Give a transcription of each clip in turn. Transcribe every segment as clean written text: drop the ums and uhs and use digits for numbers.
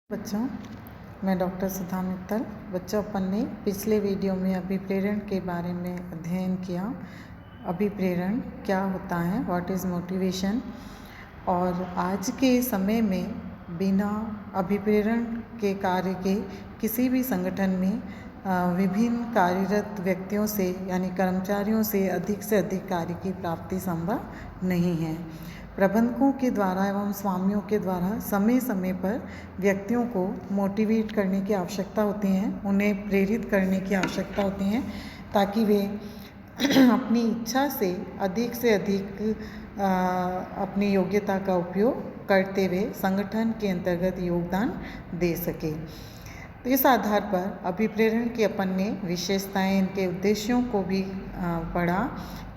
बच्चों, मैं डॉक्टर सुधा मित्तल। बच्चों, अपन ने पिछले वीडियो में अभिप्रेरण के बारे में अध्ययन किया। अभिप्रेरण क्या होता है, व्हाट इज़ मोटिवेशन। और आज के समय में बिना अभिप्रेरण के कार्य के किसी भी संगठन में विभिन्न कार्यरत व्यक्तियों से यानी कर्मचारियों से अधिक कार्य की प्राप्ति संभव नहीं है। प्रबंधकों के द्वारा एवं स्वामियों के द्वारा समय समय पर व्यक्तियों को मोटिवेट करने की आवश्यकता होती है, उन्हें प्रेरित करने की आवश्यकता होती है, ताकि वे अपनी इच्छा से अधिक अपनी योग्यता का उपयोग करते हुए संगठन के अंतर्गत योगदान दे सके। तो इस आधार पर अभिप्रेरण की अपन ने विशेषताएं, इनके उद्देश्यों को भी पढ़ा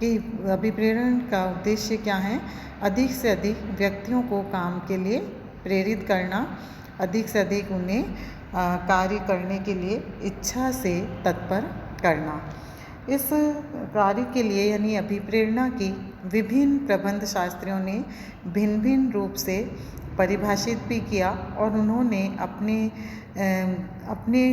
कि अभिप्रेरण का उद्देश्य क्या है। अधिक से अधिक व्यक्तियों को काम के लिए प्रेरित करना, अधिक से अधिक उन्हें कार्य करने के लिए इच्छा से तत्पर करना। इस कार्य के लिए यानी अभिप्रेरणा की विभिन्न प्रबंध शास्त्रियों ने भिन्न भिन्न रूप से परिभाषित भी किया और उन्होंने अपने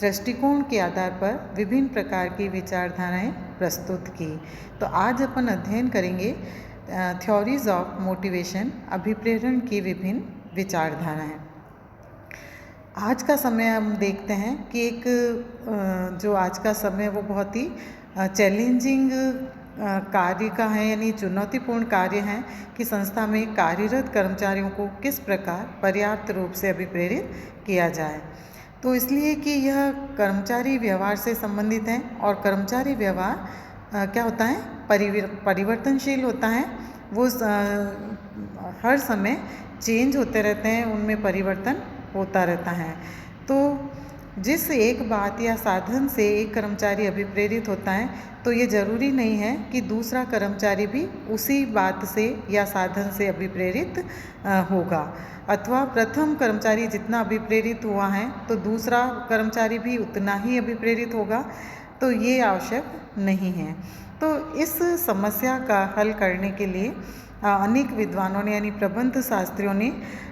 दृष्टिकोण के आधार पर विभिन्न प्रकार की विचारधाराएं प्रस्तुत की। तो आज अपन अध्ययन करेंगे थ्योरीज ऑफ मोटिवेशन, अभिप्रेरण की विभिन्न विचारधाराएं। आज का समय हम देखते हैं कि एक जो आज का समय वो बहुत ही चैलेंजिंग कार्य का है, यानी चुनौतीपूर्ण कार्य है कि संस्था में कार्यरत कर्मचारियों को किस प्रकार पर्याप्त रूप से अभिप्रेरित किया जाए। तो इसलिए कि यह कर्मचारी व्यवहार से संबंधित है और कर्मचारी व्यवहार क्या होता है, परिवर्तनशील होता है। वो हर समय चेंज होते रहते हैं, उनमें परिवर्तन होता रहता है। तो जिस एक बात या साधन से एक कर्मचारी अभिप्रेरित होता है, तो ये ज़रूरी नहीं है कि दूसरा कर्मचारी भी उसी बात से या साधन से अभिप्रेरित होगा, अथवा प्रथम कर्मचारी जितना अभिप्रेरित हुआ है तो दूसरा कर्मचारी भी उतना ही अभिप्रेरित होगा। तो ये आवश्यक नहीं है। तो इस समस्या का हल करने के लिए अनेक विद्वानों ने यानी प्रबंध शास्त्रियों ने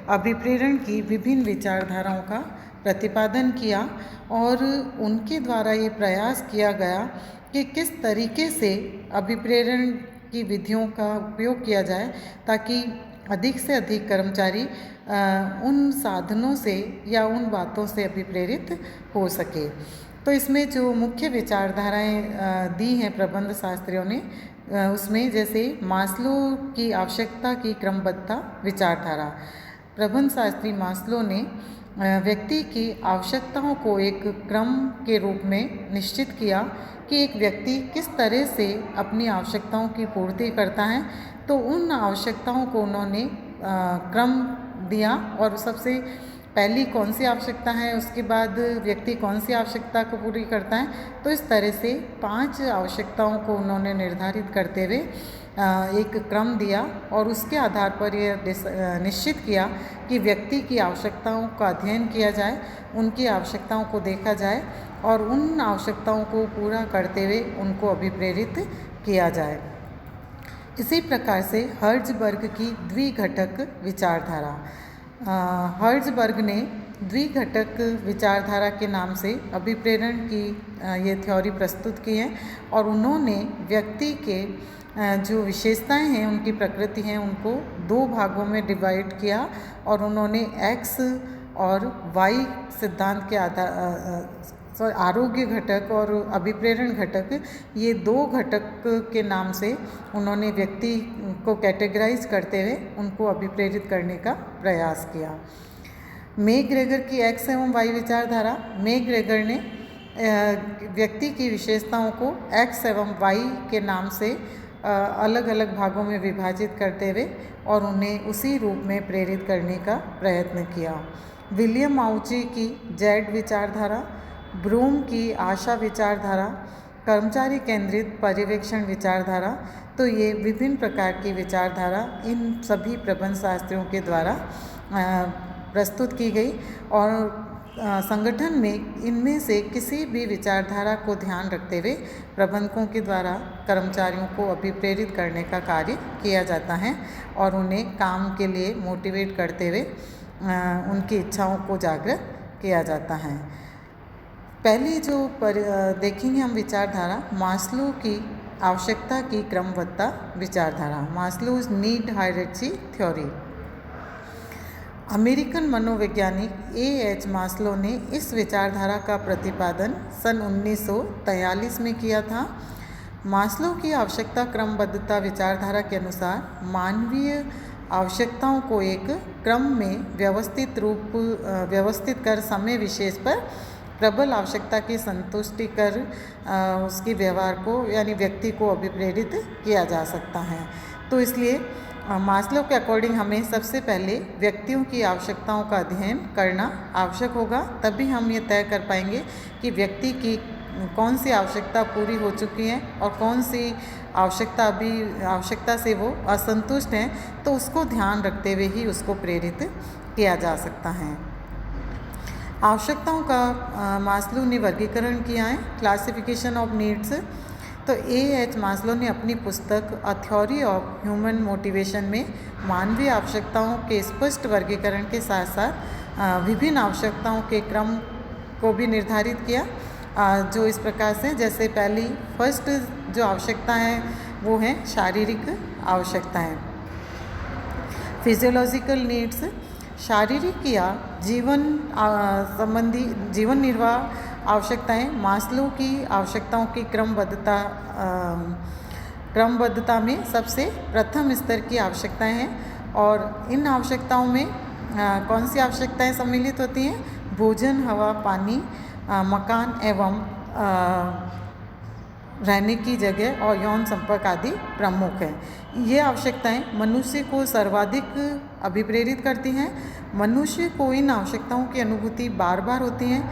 अभिप्रेरण की विभिन्न विचारधाराओं का प्रतिपादन किया और उनके द्वारा ये प्रयास किया गया कि किस तरीके से अभिप्रेरण की विधियों का उपयोग किया जाए ताकि अधिक से अधिक कर्मचारी उन साधनों से या उन बातों से अभिप्रेरित हो सके। तो इसमें जो मुख्य विचारधाराएं दी हैं प्रबंध शास्त्रियों ने, उसमें जैसे मास्लो की आवश्यकता की क्रमबद्धता विचारधारा। प्रबंध शास्त्री मास्लो ने व्यक्ति की आवश्यकताओं को एक क्रम के रूप में निश्चित किया कि एक व्यक्ति किस तरह से अपनी आवश्यकताओं की पूर्ति करता है। तो उन आवश्यकताओं को उन्होंने क्रम दिया और सबसे पहली कौन सी आवश्यकता है, उसके बाद व्यक्ति कौन सी आवश्यकता को पूरी करता है। तो इस तरह से 5 आवश्यकताओं को उन्होंने निर्धारित करते हुए एक क्रम दिया और उसके आधार पर यह निश्चित किया कि व्यक्ति की आवश्यकताओं का अध्ययन किया जाए, उनकी आवश्यकताओं को देखा जाए और उन आवश्यकताओं को पूरा करते हुए उनको अभिप्रेरित किया जाए। इसी प्रकार से हर्ट्ज़बर्ग की द्विघटक विचारधारा। हर्ट्ज़बर्ग ने द्विघटक विचारधारा के नाम से अभिप्रेरण की ये थ्योरी प्रस्तुत की है और उन्होंने व्यक्ति के जो विशेषताएं हैं, उनकी प्रकृति हैं, उनको 2 भागों में डिवाइड किया और उन्होंने एक्स और वाई सिद्धांत के आधार आरोग्य घटक और अभिप्रेरण घटक, ये 2 घटक के नाम से उन्होंने व्यक्ति को कैटेगराइज करते हुए उनको अभिप्रेरित करने का प्रयास किया। मैकग्रेगर की एक्स एवं वाई विचारधारा। मैकग्रेगर ने व्यक्ति की विशेषताओं को एक्स एवं वाई के नाम से अलग अलग भागों में विभाजित करते हुए और उन्हें उसी रूप में प्रेरित करने का प्रयत्न किया। विलियम आउची की जेड विचारधारा। ब्रूम की आशा विचारधारा। कर्मचारी केंद्रित पर्यवेक्षण विचारधारा। तो ये विभिन्न प्रकार की विचारधारा इन सभी प्रबंध शास्त्रियों के द्वारा प्रस्तुत की गई और संगठन में इनमें से किसी भी विचारधारा को ध्यान रखते हुए प्रबंधकों के द्वारा कर्मचारियों को अभिप्रेरित करने का कार्य किया जाता है और उन्हें काम के लिए मोटिवेट करते हुए उनकी इच्छाओं को जागृत किया जाता है। पहली जो देखेंगे हम विचारधारा मास्लो की आवश्यकता की क्रमबद्धता विचारधारा, Maslow's need hierarchy theory. American मनोवैज्ञानिक एच मास्लो ने इस विचारधारा का प्रतिपादन सन 1943 में किया था। मास्लो की आवश्यकता क्रमबद्धता विचारधारा के अनुसार मानवीय आवश्यकताओं को एक क्रम में व्यवस्थित कर समय विशेष पर प्रबल आवश्यकता की संतुष्टि कर उसके व्यवहार को यानी व्यक्ति को अभिप्रेरित किया जा सकता है। तो इसलिए मास्लो के अकॉर्डिंग हमें सबसे पहले व्यक्तियों की आवश्यकताओं का अध्ययन करना आवश्यक होगा, तभी हम ये तय कर पाएंगे कि व्यक्ति की कौन सी आवश्यकता पूरी हो चुकी है और कौन सी आवश्यकता से वो असंतुष्ट हैं, तो उसको ध्यान रखते हुए ही उसको प्रेरित किया जा सकता है। आवश्यकताओं का मास्लो ने वर्गीकरण किया है, क्लासिफिकेशन ऑफ नीड्स। तो एच मास्लो ने अपनी पुस्तक a theory of human motivation में मानवीय आवश्यकताओं के स्पष्ट वर्गीकरण के साथ साथ विभिन्न आवश्यकताओं के क्रम को भी निर्धारित किया, जो इस प्रकार से, जैसे पहली फर्स्ट जो आवश्यकता है वो है शारीरिक आवश्यकताएं, फिजियोलॉजिकल नीड्स। शारीरिक या जीवन संबंधी जीवन निर्वाह आवश्यकताएं मास्लो की आवश्यकताओं की क्रमबद्धता में सबसे प्रथम स्तर की आवश्यकताएं हैं। और इन आवश्यकताओं में कौन सी आवश्यकताएं सम्मिलित होती हैं? भोजन, हवा, पानी, मकान एवं रहने की जगह और यौन संपर्क आदि प्रमुख हैं। ये आवश्यकताएं मनुष्य को सर्वाधिक अभिप्रेरित करती हैं। मनुष्य को इन आवश्यकताओं की अनुभूति बार बार होती है।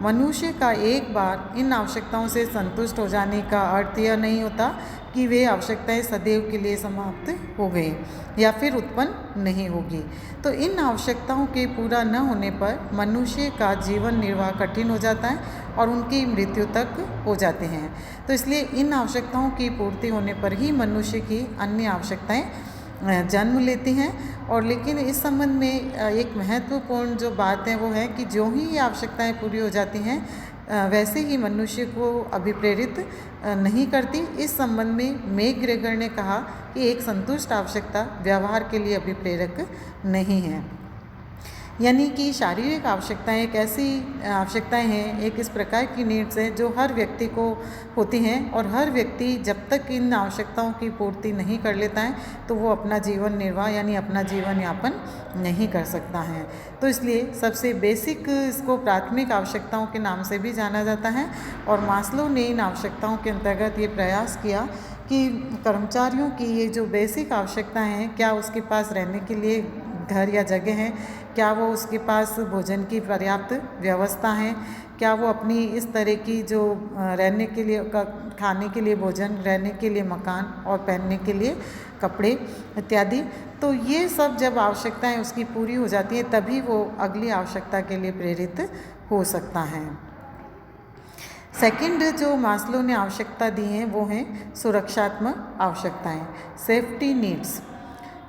मनुष्य का एक बार इन आवश्यकताओं से संतुष्ट हो जाने का अर्थ यह नहीं होता कि वे आवश्यकताएं सदैव के लिए समाप्त हो गई या फिर उत्पन्न नहीं होगी। तो इन आवश्यकताओं के पूरा न होने पर मनुष्य का जीवन निर्वाह कठिन हो जाता है और उनकी मृत्यु तक हो जाते हैं। तो इसलिए इन आवश्यकताओं की पूर्ति होने पर ही मनुष्य की अन्य आवश्यकताएं जन्म लेती हैं। और लेकिन इस संबंध में एक महत्वपूर्ण जो बात है वो है कि जो ही ये आवश्यकताएं पूरी हो जाती हैं वैसे ही मनुष्य को अभिप्रेरित नहीं करती। इस संबंध में मैकग्रेगर ने कहा कि एक संतुष्ट आवश्यकता व्यवहार के लिए अभिप्रेरक नहीं है। यानी कि शारीरिक आवश्यकताएं एक ऐसी आवश्यकताएं हैं, एक इस प्रकार की नीड्स हैं जो हर व्यक्ति को होती हैं और हर व्यक्ति जब तक इन आवश्यकताओं की पूर्ति नहीं कर लेता है तो वो अपना जीवन निर्वाह यानी अपना जीवन यापन नहीं कर सकता है। तो इसलिए सबसे बेसिक इसको प्राथमिक आवश्यकताओं के नाम से भी जाना जाता है। और मास्लो ने इन आवश्यकताओं के अंतर्गत ये प्रयास किया कि कर्मचारियों की ये जो बेसिक आवश्यकताएं हैं, क्या उसके पास रहने के लिए घर या जगह है, क्या वो उसके पास भोजन की पर्याप्त व्यवस्था है, क्या वो अपनी इस तरह की जो रहने के लिए खाने के लिए भोजन, रहने के लिए मकान और पहनने के लिए कपड़े इत्यादि। तो ये सब जब आवश्यकताएं उसकी पूरी हो जाती हैं तभी वो अगली आवश्यकता के लिए प्रेरित हो सकता है। सेकंड जो मास्लो ने आवश्यकता दी हैं वो हैं सुरक्षात्मक आवश्यकताएं, सेफ्टी नीड्स।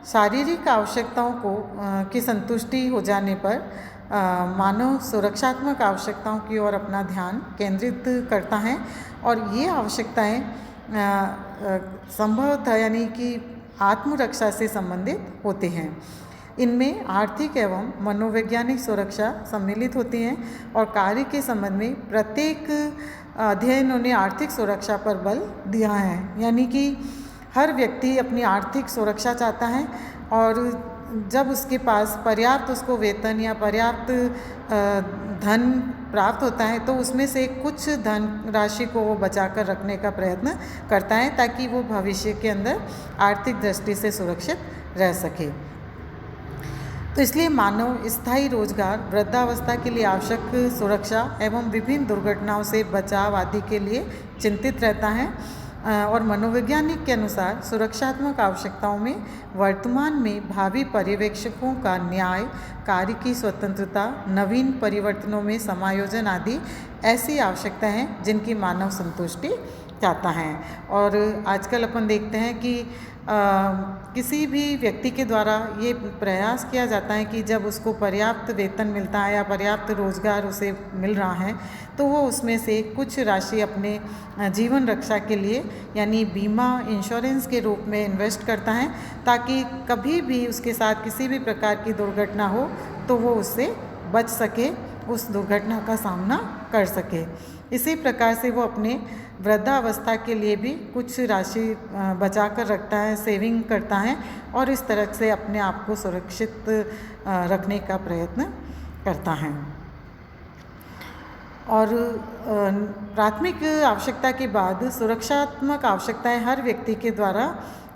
शारीरिक आवश्यकताओं की संतुष्टि हो जाने पर मानव सुरक्षात्मक आवश्यकताओं की ओर अपना ध्यान केंद्रित करता है और ये आवश्यकताएं संभवतः यानी कि आत्मरक्षा से संबंधित होते हैं। इनमें आर्थिक एवं मनोवैज्ञानिक सुरक्षा सम्मिलित होती हैं और कार्य के संबंध में प्रत्येक अध्ययनों ने आर्थिक सुरक्षा पर बल दिया है। यानी कि हर व्यक्ति अपनी आर्थिक सुरक्षा चाहता है और जब उसके पास पर्याप्त उसको वेतन या पर्याप्त धन प्राप्त होता है तो उसमें से कुछ धन राशि को वो बचा कर रखने का प्रयत्न करता है ताकि वो भविष्य के अंदर आर्थिक दृष्टि से सुरक्षित रह सके। तो इसलिए मानव स्थायी रोजगार, वृद्धावस्था के लिए आवश्यक सुरक्षा एवं विभिन्न दुर्घटनाओं से बचाव आदि के लिए चिंतित रहता है। और मनोवैज्ञानिक के अनुसार सुरक्षात्मक आवश्यकताओं में वर्तमान में भावी पर्यवेक्षकों का न्याय, कार्य की स्वतंत्रता, नवीन परिवर्तनों में समायोजन आदि ऐसी आवश्यकता हैं जिनकी मानव संतुष्टि चाहता है। और आजकल अपन देखते हैं कि किसी भी व्यक्ति के द्वारा ये प्रयास किया जाता है कि जब उसको पर्याप्त वेतन मिलता है या पर्याप्त रोजगार उसे मिल रहा है तो वो उसमें से कुछ राशि अपने जीवन रक्षा के लिए यानी बीमा इंश्योरेंस के रूप में इन्वेस्ट करता है, ताकि कभी भी उसके साथ किसी भी प्रकार की दुर्घटना हो तो वो उससे बच सके, उस दुर्घटना का सामना कर सके। इसी प्रकार से वो अपने वृद्धावस्था के लिए भी कुछ राशि बचा कर रखता है, सेविंग करता है और इस तरह से अपने आप को सुरक्षित रखने का प्रयत्न करता है। और प्राथमिक आवश्यकता के बाद सुरक्षात्मक आवश्यकताएं हर व्यक्ति के द्वारा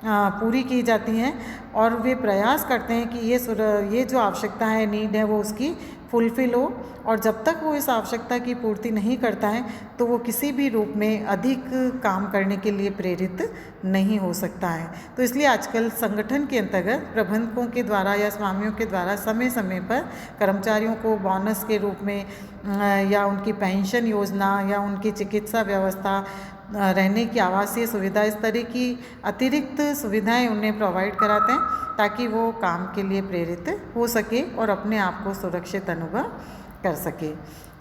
पूरी की जाती हैं और वे प्रयास करते हैं कि ये जो आवश्यकता है, नीड है, वो उसकी फुलफ़िल हो। और जब तक वो इस आवश्यकता की पूर्ति नहीं करता है तो वो किसी भी रूप में अधिक काम करने के लिए प्रेरित नहीं हो सकता है। तो इसलिए आजकल संगठन के अंतर्गत प्रबंधकों के द्वारा या स्वामियों के द्वारा समय समय पर कर्मचारियों को बोनस के रूप में या उनकी पेंशन योजना या उनकी चिकित्सा व्यवस्था, रहने की आवासीय सुविधा, इस तरह की अतिरिक्त सुविधाएं उन्हें प्रोवाइड कराते हैं ताकि वो काम के लिए प्रेरित हो सके और अपने आप को सुरक्षित अनुभव कर सके।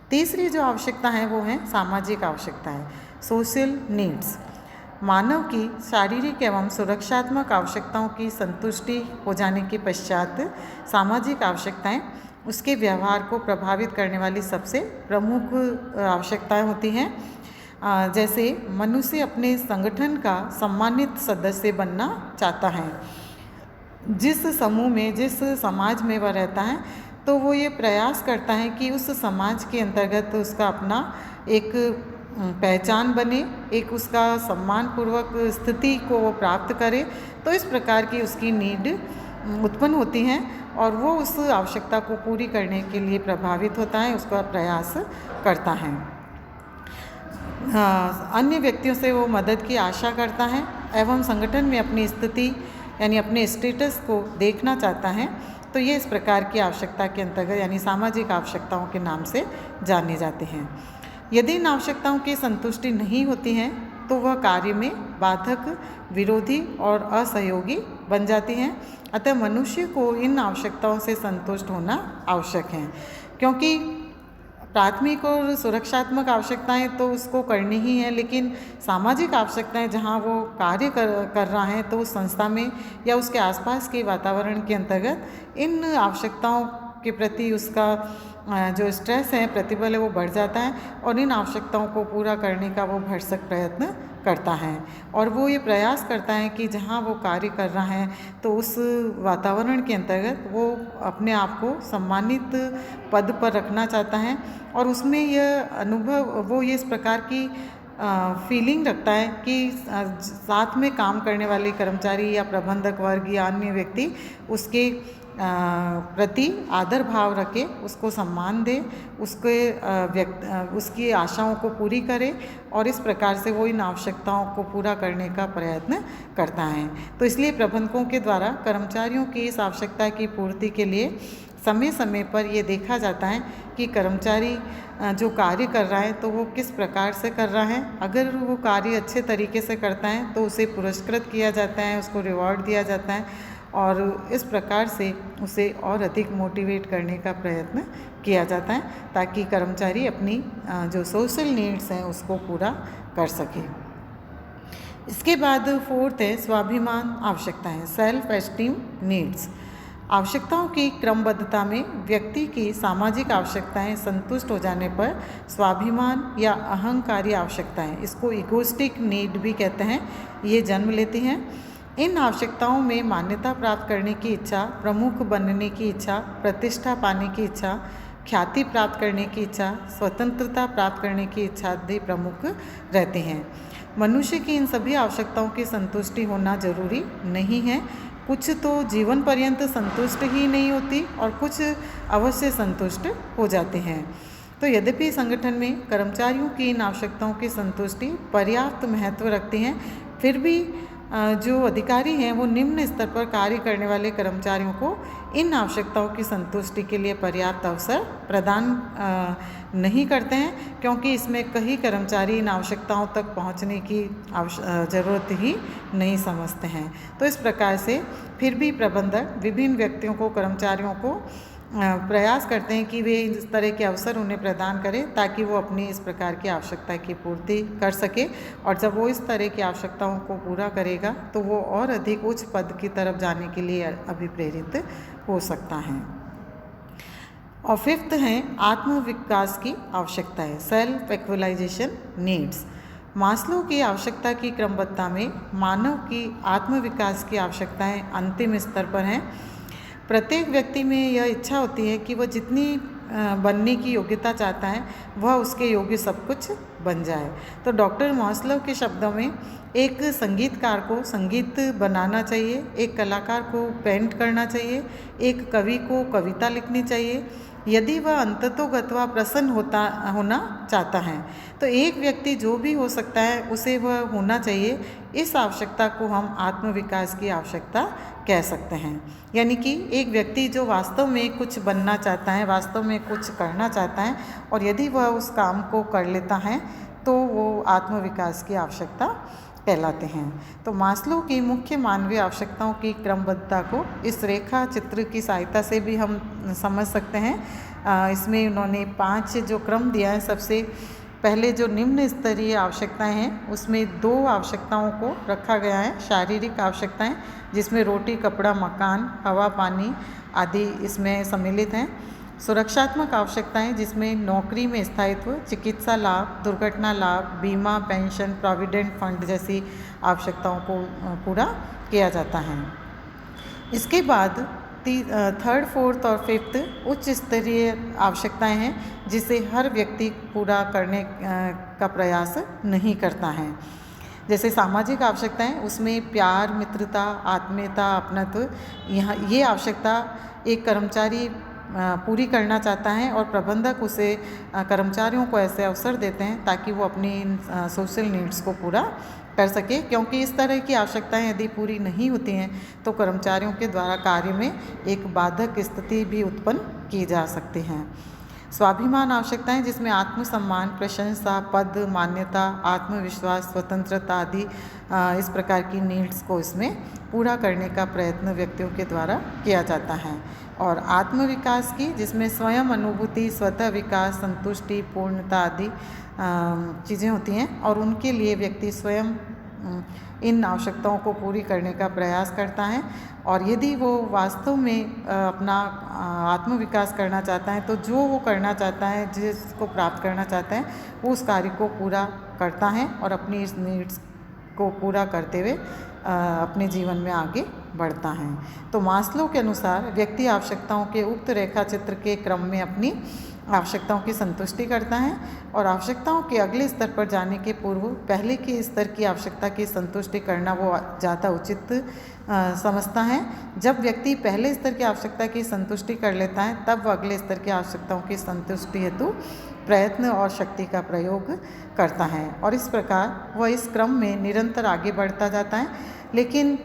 तीसरी जो आवश्यकता है वो है सामाजिक आवश्यकताएं, सोशल नीड्स। मानव की शारीरिक एवं सुरक्षात्मक आवश्यकताओं की संतुष्टि हो जाने के पश्चात सामाजिक आवश्यकताएं उसके व्यवहार को प्रभावित करने वाली सबसे प्रमुख आवश्यकताएं होती हैं। जैसे मनुष्य अपने संगठन का सम्मानित सदस्य बनना चाहता है। जिस समूह में, जिस समाज में वह रहता है तो वो ये प्रयास करता है कि उस समाज के अंतर्गत उसका अपना एक पहचान बने, एक उसका सम्मानपूर्वक स्थिति को वो प्राप्त करे। तो इस प्रकार की उसकी नीड उत्पन्न होती हैं और वो उस आवश्यकता को पूरी करने के लिए प्रभावित होता है, उसका प्रयास करता है। अन्य व्यक्तियों से वो मदद की आशा करता है एवं संगठन में अपनी स्थिति यानी अपने स्टेटस को देखना चाहता है। तो ये इस प्रकार की आवश्यकता के अंतर्गत यानी सामाजिक आवश्यकताओं के नाम से जाने जाते हैं। यदि इन आवश्यकताओं की संतुष्टि नहीं होती है तो वह कार्य में बाधक, विरोधी और असहयोगी बन जाती हैं। अतः मनुष्य को इन आवश्यकताओं से संतुष्ट होना आवश्यक है, क्योंकि प्राथमिक और सुरक्षात्मक आवश्यकताएं तो उसको करनी ही है, लेकिन सामाजिक आवश्यकताएं जहां वो कार्य कर रहा है तो उस संस्था में या उसके आसपास के वातावरण के अंतर्गत इन आवश्यकताओं के प्रति उसका जो स्ट्रेस है, प्रतिबल है, वो बढ़ जाता है और इन आवश्यकताओं को पूरा करने का वो भरसक प्रयत्न करता है। और वो ये प्रयास करता है कि जहाँ वो कार्य कर रहा है तो उस वातावरण के अंतर्गत वो अपने आप को सम्मानित पद पर रखना चाहता है और उसमें यह अनुभव, वो ये इस प्रकार की फीलिंग रखता है कि साथ में काम करने वाले कर्मचारी या प्रबंधक वर्ग या अन्य व्यक्ति उसके प्रति आदर भाव रखे, उसको सम्मान दे, उसकी आशाओं को पूरी करे और इस प्रकार से वो इन आवश्यकताओं को पूरा करने का प्रयत्न करता है। तो इसलिए प्रबंधकों के द्वारा कर्मचारियों की इस आवश्यकता की पूर्ति के लिए समय समय पर ये देखा जाता है कि कर्मचारी जो कार्य कर रहा है तो वो किस प्रकार से कर रहा है। अगर वो कार्य अच्छे तरीके से करता है तो उसे पुरस्कृत किया जाता है, उसको रिवॉर्ड दिया जाता है और इस प्रकार से उसे और अधिक मोटिवेट करने का प्रयत्न किया जाता है ताकि कर्मचारी अपनी जो सोशल नीड्स हैं उसको पूरा कर सके। इसके बाद फोर्थ है स्वाभिमान आवश्यकताएं, सेल्फ एस्टीम नीड्स। आवश्यकताओं की क्रमबद्धता में व्यक्ति की सामाजिक आवश्यकताएं संतुष्ट हो जाने पर स्वाभिमान या अहंकारी आवश्यकताएं, इसको इगोस्टिक नीड भी कहते हैं, ये जन्म लेती हैं। इन आवश्यकताओं में मान्यता प्राप्त करने की इच्छा, प्रमुख बनने की इच्छा, प्रतिष्ठा पाने की इच्छा, ख्याति प्राप्त करने की इच्छा, स्वतंत्रता प्राप्त करने की इच्छा आदि प्रमुख रहते हैं। मनुष्य की इन सभी आवश्यकताओं की संतुष्टि होना जरूरी नहीं है। कुछ तो जीवन पर्यंत संतुष्ट ही नहीं होती और कुछ अवश्य संतुष्ट हो जाते हैं। तो यद्यपि संगठन में कर्मचारियों की इन आवश्यकताओं की संतुष्टि पर्याप्त महत्व रखती हैं, फिर भी जो अधिकारी हैं वो निम्न स्तर पर कार्य करने वाले कर्मचारियों को इन आवश्यकताओं की संतुष्टि के लिए पर्याप्त अवसर प्रदान नहीं करते हैं, क्योंकि इसमें कई कर्मचारी इन आवश्यकताओं तक पहुंचने की ज़रूरत ही नहीं समझते हैं। तो इस प्रकार से फिर भी प्रबंधक विभिन्न व्यक्तियों को, कर्मचारियों को प्रयास करते हैं कि वे इस तरह के अवसर उन्हें प्रदान करें ताकि वो अपनी इस प्रकार की आवश्यकता की पूर्ति कर सके। और जब वो इस तरह की आवश्यकताओं को पूरा करेगा तो वो और अधिक उच्च पद की तरफ जाने के लिए अभिप्रेरित हो सकता है। और फिफ्थ है आत्मविकास की आवश्यकताएं, सेल्फ एक्चुअलाइजेशन नीड्स। मास्लो की आवश्यकता की क्रमबद्धता में मानव की आत्मविकास की आवश्यकताएं अंतिम स्तर पर हैं। प्रत्येक व्यक्ति में यह इच्छा होती है कि वह जितनी बनने की योग्यता चाहता है वह उसके योग्य सब कुछ बन जाए। तो डॉक्टर मास्लो के शब्दों में एक संगीतकार को संगीत बनाना चाहिए, एक कलाकार को पेंट करना चाहिए, एक कवि को कविता लिखनी चाहिए यदि वह अंततोगत्वा प्रसन्न होना चाहता है। तो एक व्यक्ति जो भी हो सकता है उसे वह होना चाहिए। इस आवश्यकता को हम आत्मविकास की आवश्यकता कह सकते हैं। यानी कि एक व्यक्ति जो वास्तव में कुछ बनना चाहता है, वास्तव में कुछ करना चाहता है और यदि वह उस काम को कर लेता है तो वो आत्मविकास की आवश्यकता कहलाते हैं। तो मास्लो की मुख्य मानवीय आवश्यकताओं की क्रमबद्धता को इस रेखा चित्र की सहायता से भी हम समझ सकते हैं। इसमें उन्होंने 5 जो क्रम दिया है, सबसे पहले जो निम्न स्तरीय आवश्यकताएं हैं उसमें 2 आवश्यकताओं को रखा गया है। शारीरिक आवश्यकताएं जिसमें रोटी, कपड़ा, मकान, हवा, पानी आदि इसमें सम्मिलित हैं। सुरक्षात्मक आवश्यकताएं जिसमें नौकरी में स्थायित्व, चिकित्सा लाभ, दुर्घटना लाभ, बीमा, पेंशन, प्रोविडेंट फंड जैसी आवश्यकताओं को पूरा किया जाता है। इसके बाद थर्ड, फोर्थ और फिफ्थ उच्च स्तरीय आवश्यकताएं हैं जिसे हर व्यक्ति पूरा करने का प्रयास नहीं करता है। जैसे सामाजिक आवश्यकताएं, उसमें प्यार, मित्रता, आत्मीयता, अपनत्व, यहाँ ये आवश्यकता एक कर्मचारी पूरी करना चाहता है और प्रबंधक उसे कर्मचारियों को ऐसे अवसर देते हैं ताकि वो अपनी सोशल नीड्स को पूरा कर सके, क्योंकि इस तरह की आवश्यकताएं यदि पूरी नहीं होती हैं तो कर्मचारियों के द्वारा कार्य में एक बाधक स्थिति भी उत्पन्न की जा सकती हैं। स्वाभिमान आवश्यकताएं जिसमें आत्मसम्मान, प्रशंसा, पद, मान्यता, आत्मविश्वास, स्वतंत्रता आदि इस प्रकार की नीड्स को इसमें पूरा करने का प्रयत्न व्यक्तियों के द्वारा किया जाता है। और आत्मविकास की जिसमें स्वयं अनुभूति, स्वतः विकास, संतुष्टि, पूर्णता आदि चीज़ें होती हैं और उनके लिए व्यक्ति स्वयं इन आवश्यकताओं को पूरी करने का प्रयास करता है। और यदि वो वास्तव में अपना आत्मविकास करना चाहता है तो जो वो करना चाहता है, जिसको प्राप्त करना चाहता है, वो उस कार्य को पूरा करता है और अपनी इस नीड्स को पूरा करते हुए अपने जीवन में आगे बढ़ता है। तो मास्लो के अनुसार व्यक्ति आवश्यकताओं के उक्त रेखा चित्र के क्रम में अपनी आवश्यकताओं की संतुष्टि करता है और आवश्यकताओं के अगले स्तर पर जाने के पूर्व पहले के स्तर की आवश्यकता की संतुष्टि करना वो ज़्यादा उचित समझता है। जब व्यक्ति पहले स्तर की आवश्यकता की संतुष्टि कर लेता है तब वह अगले स्तर की आवश्यकताओं की संतुष्टि हेतु प्रयत्न और शक्ति का प्रयोग करता है और इस प्रकार वह इस क्रम में निरंतर आगे बढ़ता जाता है। लेकिन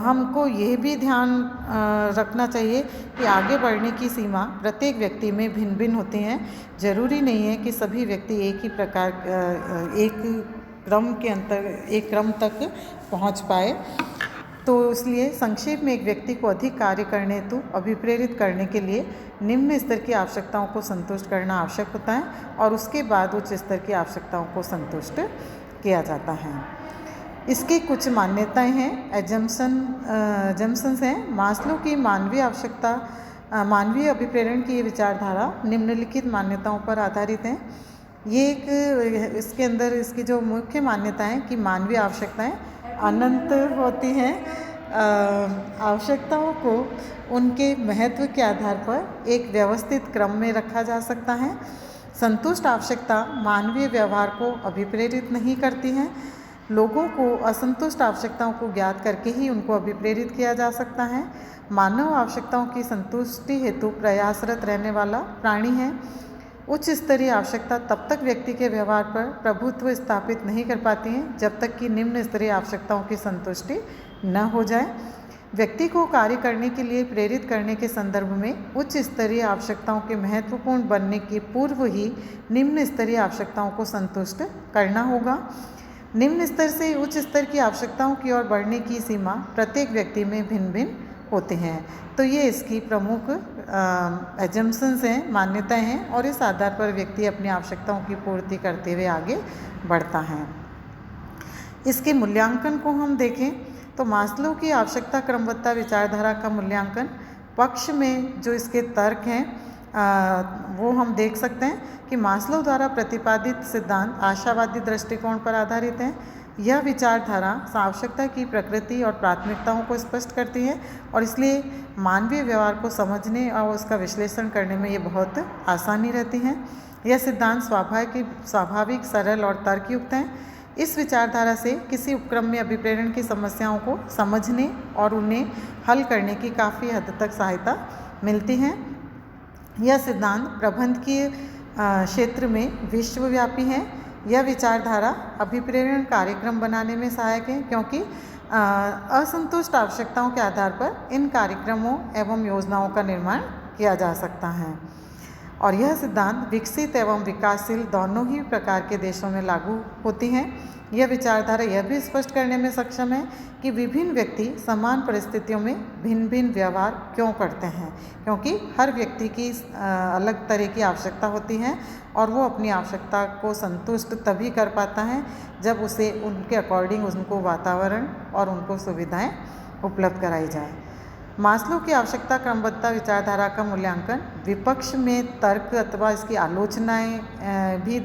हमको ये भी ध्यान रखना चाहिए कि आगे बढ़ने की सीमा प्रत्येक व्यक्ति में भिन्न भिन्न होती हैं। जरूरी नहीं है कि सभी व्यक्ति एक ही प्रकार एक क्रम तक पहुंच पाए। तो इसलिए संक्षेप में एक व्यक्ति को अधिक कार्य करने हेतु अभिप्रेरित करने के लिए निम्न स्तर की आवश्यकताओं को संतुष्ट करना आवश्यक होता है और उसके बाद उच्च स्तर की आवश्यकताओं को संतुष्ट किया जाता है। इसकी कुछ मान्यताएं हैं, एजम्पशंस हैं। मास्लो की मानवीय अभिप्रेरण की ये विचारधारा निम्नलिखित मान्यताओं पर आधारित है। ये इसके अंदर इसकी जो मुख्य मान्यता है कि मानवीय आवश्यकताएं अनंत होती हैं। आवश्यकताओं को उनके महत्व के आधार पर एक व्यवस्थित क्रम में रखा जा सकता है। संतुष्ट आवश्यकता मानवीय व्यवहार को अभिप्रेरित नहीं करती हैं। लोगों को असंतुष्ट आवश्यकताओं को ज्ञात करके ही उनको अभिप्रेरित किया जा सकता है। मानव आवश्यकताओं की संतुष्टि हेतु प्रयासरत रहने वाला प्राणी है। उच्च स्तरीय आवश्यकता तब तक व्यक्ति के व्यवहार पर प्रभुत्व स्थापित नहीं कर पाती हैं जब तक कि निम्न स्तरीय आवश्यकताओं की संतुष्टि न हो जाए। व्यक्ति को कार्य करने के लिए प्रेरित करने के संदर्भ में उच्च स्तरीय आवश्यकताओं के महत्वपूर्ण बनने के पूर्व ही निम्न स्तरीय आवश्यकताओं को संतुष्ट करना होगा। निम्न स्तर से उच्च स्तर की आवश्यकताओं की ओर बढ़ने की सीमा प्रत्येक व्यक्ति में भिन्न भिन्न होते हैं। तो ये इसकी प्रमुख एजम्पशंस हैं, मान्यताएं हैं, और इस आधार पर व्यक्ति अपनी आवश्यकताओं की पूर्ति करते हुए आगे बढ़ता है। इसके मूल्यांकन को हम देखें तो मास्लो की आवश्यकता क्रमबद्धता विचारधारा का मूल्यांकन पक्ष में जो इसके तर्क हैं वो हम देख सकते हैं कि मास्लो द्वारा प्रतिपादित सिद्धांत आशावादी दृष्टिकोण पर आधारित है। यह विचारधारा आवश्यकता की प्रकृति और प्राथमिकताओं को स्पष्ट करती है और इसलिए मानवीय व्यवहार को समझने और उसका विश्लेषण करने में ये बहुत आसानी रहती है। यह सिद्धांत स्वाभाविक, सरल और तर्कयुक्त हैं। इस विचारधारा से किसी उपक्रम में अभिप्रेरण की समस्याओं को समझने और उन्हें हल करने की काफ़ी हद तक सहायता मिलती है। यह सिद्धांत प्रबंधकीय क्षेत्र में विश्वव्यापी है। यह विचारधारा अभिप्रेरण कार्यक्रम बनाने में सहायक है क्योंकि असंतुष्ट आवश्यकताओं के आधार पर इन कार्यक्रमों एवं योजनाओं का निर्माण किया जा सकता है और यह सिद्धांत विकसित एवं विकासशील दोनों ही प्रकार के देशों में लागू होती हैं। यह विचारधारा यह भी स्पष्ट करने में सक्षम है कि विभिन्न व्यक्ति समान परिस्थितियों में भिन्न भिन्न व्यवहार क्यों करते हैं, क्योंकि हर व्यक्ति की अलग तरह की आवश्यकता होती है और वो अपनी आवश्यकता को संतुष्ट तभी कर पाता है जब उसे उनके अकॉर्डिंग उनको वातावरण और उनको सुविधाएं उपलब्ध कराई जाए। मास्लो की आवश्यकता क्रमबद्धता विचारधारा का मूल्यांकन विपक्ष में तर्क अथवा इसकी आलोचनाएं भी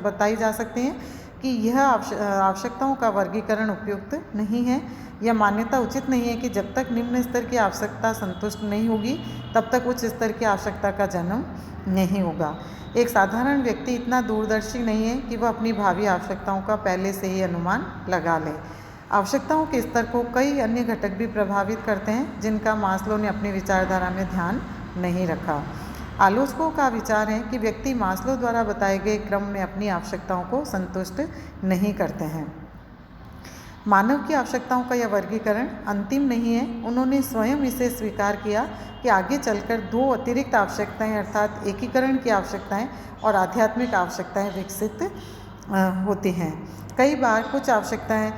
बताई जा सकती हैं कि यह आवश्यकताओं का वर्गीकरण उपयुक्त नहीं है। यह मान्यता उचित नहीं है कि जब तक निम्न स्तर की आवश्यकता संतुष्ट नहीं होगी तब तक उच्च स्तर की आवश्यकता का जन्म नहीं होगा। एक साधारण व्यक्ति इतना दूरदर्शी नहीं है कि वह अपनी भावी आवश्यकताओं का पहले से ही अनुमान लगा ले। आवश्यकताओं के स्तर को कई अन्य घटक भी प्रभावित करते हैं जिनका मास्लो ने अपनी विचारधारा में ध्यान नहीं रखा। आलोचकों का विचार है कि व्यक्ति मास्लो द्वारा बताए गए क्रम में अपनी आवश्यकताओं को संतुष्ट नहीं करते हैं। मानव की आवश्यकताओं का यह वर्गीकरण अंतिम नहीं है। उन्होंने स्वयं इसे स्वीकार किया कि आगे चलकर दो अतिरिक्त आवश्यकताएं अर्थात एकीकरण की आवश्यकताएं और आध्यात्मिक आवश्यकताएं विकसित होती हैं। कई बार कुछ आवश्यकताएं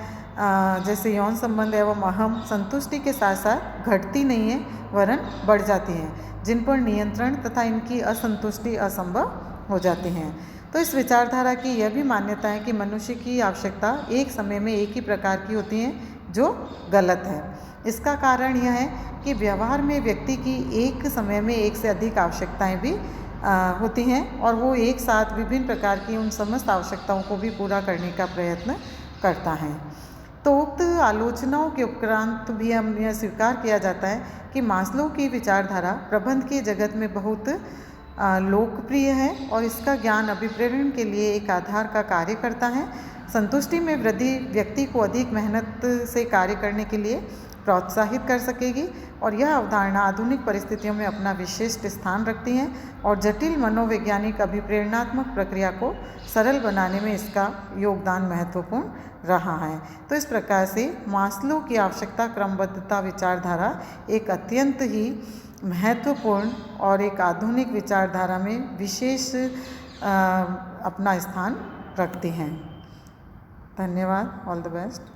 जैसे यौन संबंध एवं अहम संतुष्टि के साथ साथ घटती नहीं है वरन बढ़ जाती हैं, जिन पर नियंत्रण तथा इनकी असंतुष्टि असंभव हो जाती हैं। तो इस विचारधारा की यह भी मान्यता है कि मनुष्य की आवश्यकता एक समय में एक ही प्रकार की होती हैं जो गलत है। इसका कारण यह है कि व्यवहार में व्यक्ति की एक समय में एक से अधिक आवश्यकताएं भी होती हैं और वो एक साथ विभिन्न प्रकार की उन समस्त आवश्यकताओं को भी पूरा करने का प्रयत्न करता है। तो उक्त आलोचनाओं के उपरांत भी हम यह स्वीकार किया जाता है कि मास्लो की विचारधारा प्रबंध के जगत में बहुत लोकप्रिय है और इसका ज्ञान अभिप्रेरण के लिए एक आधार का कार्य करता है। संतुष्टि में वृद्धि व्यक्ति को अधिक मेहनत से कार्य करने के लिए प्रोत्साहित कर सकेगी और यह अवधारणा आधुनिक परिस्थितियों में अपना विशिष्ट स्थान रखती है और जटिल मनोवैज्ञानिक अभिप्रेरणात्मक प्रक्रिया को सरल बनाने में इसका योगदान महत्वपूर्ण रहा है। तो इस प्रकार से मास्लो की आवश्यकता क्रमबद्धता विचारधारा एक अत्यंत ही महत्वपूर्ण और एक आधुनिक विचारधारा में विशेष अपना स्थान रखती हैं। धन्यवाद। All the best.